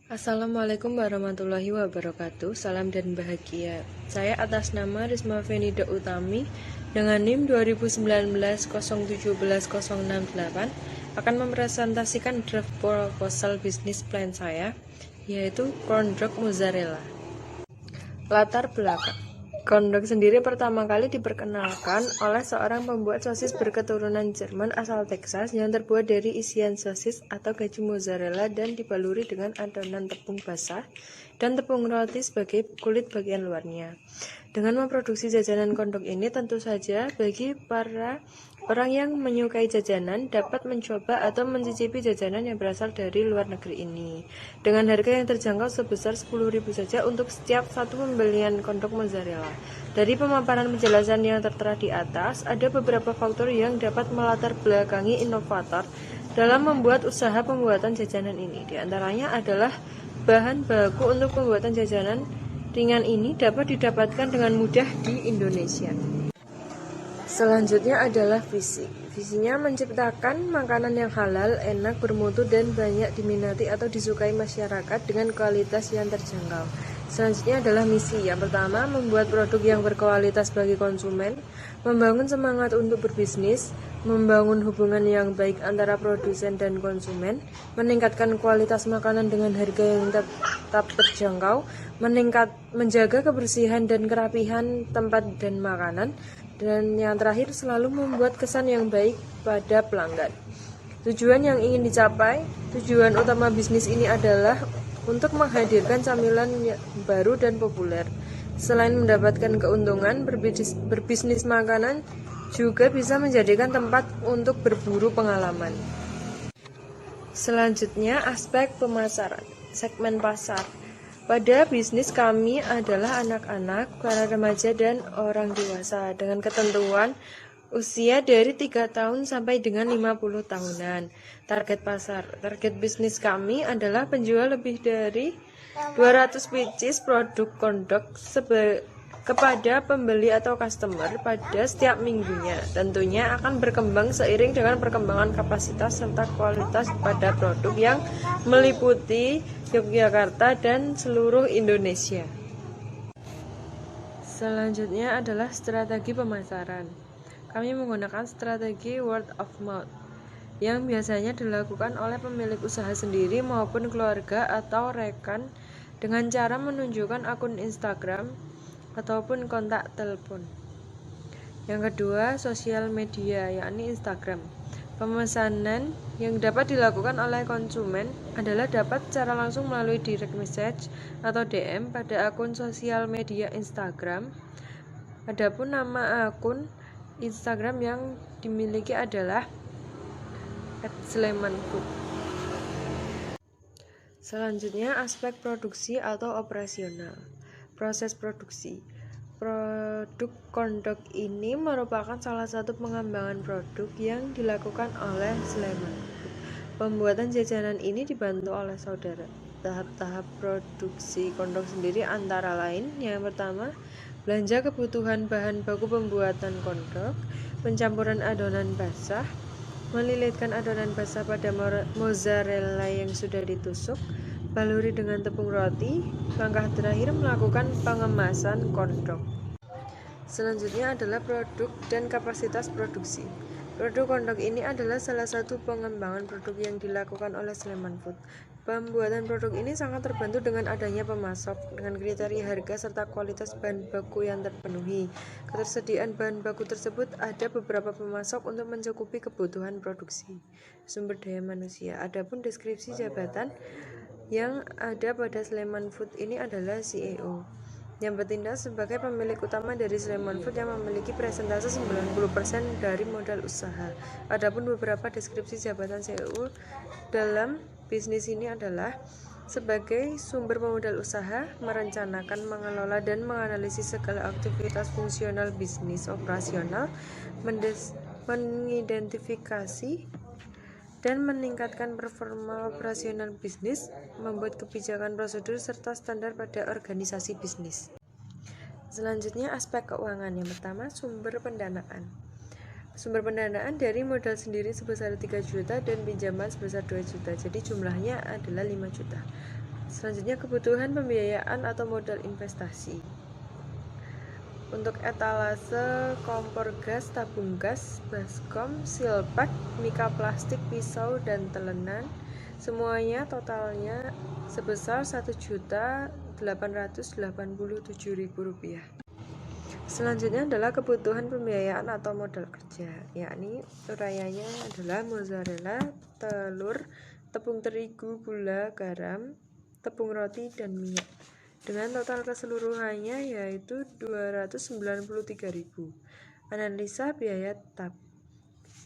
Assalamualaikum warahmatullahi wabarakatuh. Salam dan bahagia. Saya atas nama Risma Fenida Utami dengan NIM 2019-017-068 akan mempresentasikan draft proposal bisnis plan saya, yaitu corn dog mozzarella. Latar belakang corn dog sendiri pertama kali diperkenalkan oleh seorang pembuat sosis berketurunan Jerman asal Texas yang terbuat dari isian sosis atau gaji mozzarella dan dibaluri dengan adonan tepung basah dan tepung roti sebagai kulit bagian luarnya. Dengan memproduksi jajanan corn dog ini, tentu saja bagi para orang yang menyukai jajanan dapat mencoba atau mencicipi jajanan yang berasal dari luar negeri ini dengan harga yang terjangkau sebesar 10.000 saja untuk setiap satu pembelian corn dog mozzarella. Dari pemaparan penjelasan yang tertera di atas, ada beberapa faktor yang dapat melatar belakangi inovator dalam membuat usaha pembuatan jajanan ini. Di antaranya adalah bahan baku untuk pembuatan jajanan ringan ini dapat didapatkan dengan mudah di Indonesia. Selanjutnya adalah visi. Visinya menciptakan makanan yang halal, enak, bermutu, dan banyak diminati atau disukai masyarakat dengan kualitas yang terjangkau. Selanjutnya adalah misi. Yang pertama, membuat produk yang berkualitas bagi konsumen, membangun semangat untuk berbisnis, membangun hubungan yang baik antara produsen dan konsumen, meningkatkan kualitas makanan dengan harga yang tetap terjangkau, menjaga kebersihan dan kerapihan tempat dan makanan, dan yang terakhir selalu membuat kesan yang baik pada pelanggan. Tujuan yang ingin dicapai, tujuan utama bisnis ini adalah untuk menghadirkan camilan yang baru dan populer. Selain mendapatkan keuntungan, berbisnis makanan juga bisa menjadikan tempat untuk berburu pengalaman. Selanjutnya, aspek pemasaran, segmen pasar. Pada bisnis kami adalah anak-anak, para remaja, dan orang dewasa dengan ketentuan usia dari 3 tahun sampai dengan 50 tahunan. Target pasar. Target bisnis kami adalah penjual lebih dari 200 pieces produk corn dog kepada pembeli atau customer pada setiap minggunya. Tentunya akan berkembang seiring dengan perkembangan kapasitas serta kualitas pada produk yang meliputi Yogyakarta dan seluruh Indonesia. Selanjutnya adalah strategi pemasaran. Kami menggunakan strategi word of mouth yang biasanya dilakukan oleh pemilik usaha sendiri maupun keluarga atau rekan dengan cara menunjukkan akun Instagram ataupun kontak telepon. Yang kedua, sosial media, yakni Instagram. Pemesanan yang dapat dilakukan oleh konsumen adalah dapat secara langsung melalui direct message atau DM pada akun sosial media Instagram. Adapun nama akun Instagram yang dimiliki adalah @slemanfood. Selanjutnya, aspek produksi atau operasional. Proses produksi. Produk corn dog ini merupakan salah satu pengembangan produk yang dilakukan oleh Sleman. Pembuatan jajanan ini dibantu oleh saudara. Tahap-tahap produksi corn dog sendiri antara lain, yang pertama, belanja kebutuhan bahan baku pembuatan corn dog, pencampuran adonan basah, melilitkan adonan basah pada mozzarella yang sudah ditusuk, baluri dengan tepung roti. Langkah terakhir melakukan pengemasan corn dog. Selanjutnya adalah produk dan kapasitas produksi. Produk corn dog ini adalah salah satu pengembangan produk yang dilakukan oleh Sleman Food. Pembuatan produk ini sangat terbantu dengan adanya pemasok dengan kriteria harga serta kualitas bahan baku yang terpenuhi. Ketersediaan bahan baku tersebut ada beberapa pemasok untuk mencukupi kebutuhan produksi. Sumber daya manusia. Adapun deskripsi jabatan yang ada pada Sleman Food ini adalah CEO yang bertindak sebagai pemilik utama dari Sleman Food yang memiliki persentase 90% dari modal usaha. Adapun beberapa deskripsi jabatan CEO dalam bisnis ini adalah sebagai sumber pemodal usaha, merencanakan, mengelola, dan menganalisis segala aktivitas fungsional bisnis operasional, mengidentifikasi dan meningkatkan performa operasional bisnis, membuat kebijakan prosedur serta standar pada organisasi bisnis. Selanjutnya, aspek keuangan. Yang pertama, sumber pendanaan. Sumber pendanaan dari modal sendiri sebesar 3 juta dan pinjaman sebesar 2 juta. Jadi jumlahnya adalah 5 juta. Selanjutnya, kebutuhan pembiayaan atau modal investasi. Untuk etalase, kompor gas, tabung gas, baskom, silpak, mika plastik, pisau, dan telenan, semuanya totalnya sebesar Rp1.887.000. Selanjutnya adalah kebutuhan pembiayaan atau modal kerja, yakni urayanya adalah mozzarella, telur, tepung terigu, gula, garam, tepung roti, dan minyak. Dengan total keseluruhannya yaitu Rp293.000. Analisa biaya tetap.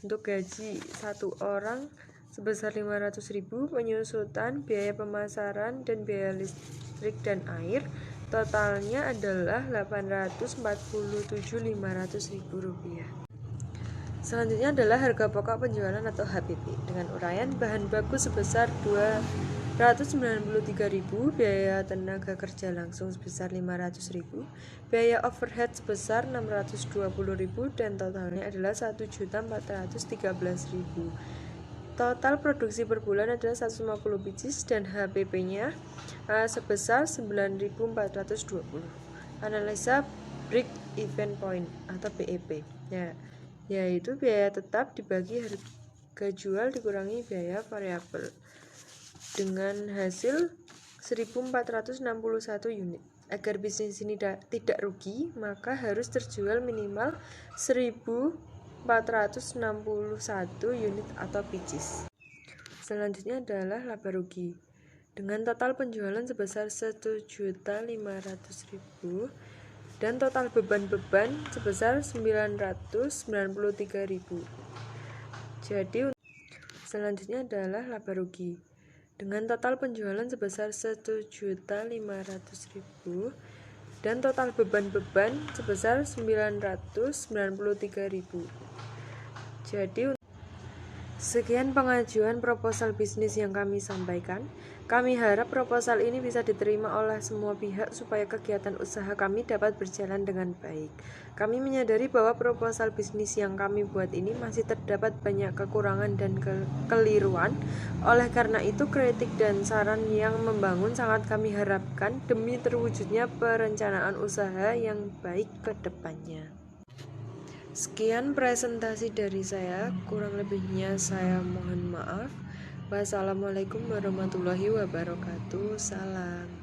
Untuk gaji satu orang sebesar Rp500.000, penyusutan, biaya pemasaran, dan biaya listrik dan air totalnya adalah Rp847.500.000. Selanjutnya adalah harga pokok penjualan atau HPP dengan uraian bahan baku sebesar Rp293.000, biaya tenaga kerja langsung sebesar Rp500.000, biaya overhead sebesar Rp620.000, dan totalnya adalah Rp1.413.000. Total produksi per bulan adalah 150 pieces dan HPP-nya sebesar 9.420. Analisa break even point atau BEP, yaitu biaya tetap dibagi harga jual dikurangi biaya variabel dengan hasil 1.461 unit. Agar bisnis ini tidak rugi, maka harus terjual minimal 1.461 unit atau pieces. Selanjutnya adalah laba rugi. Dengan total penjualan sebesar Rp1.500.000 dan total beban sebesar Rp993.000. Jadi selanjutnya adalah laba rugi. Dengan total penjualan sebesar Rp1.500.000 dan total beban sebesar Rp993.000. Jadi sekian pengajuan proposal bisnis yang kami sampaikan. Kami harap proposal ini bisa diterima oleh semua pihak supaya kegiatan usaha kami dapat berjalan dengan baik. Kami menyadari bahwa proposal bisnis yang kami buat ini masih terdapat banyak kekurangan dan kekeliruan. Oleh karena itu, kritik dan saran yang membangun sangat kami harapkan demi terwujudnya perencanaan usaha yang baik ke depannya. Sekian presentasi dari saya, kurang lebihnya saya mohon maaf. Wassalamualaikum warahmatullahi wabarakatuh. Salam.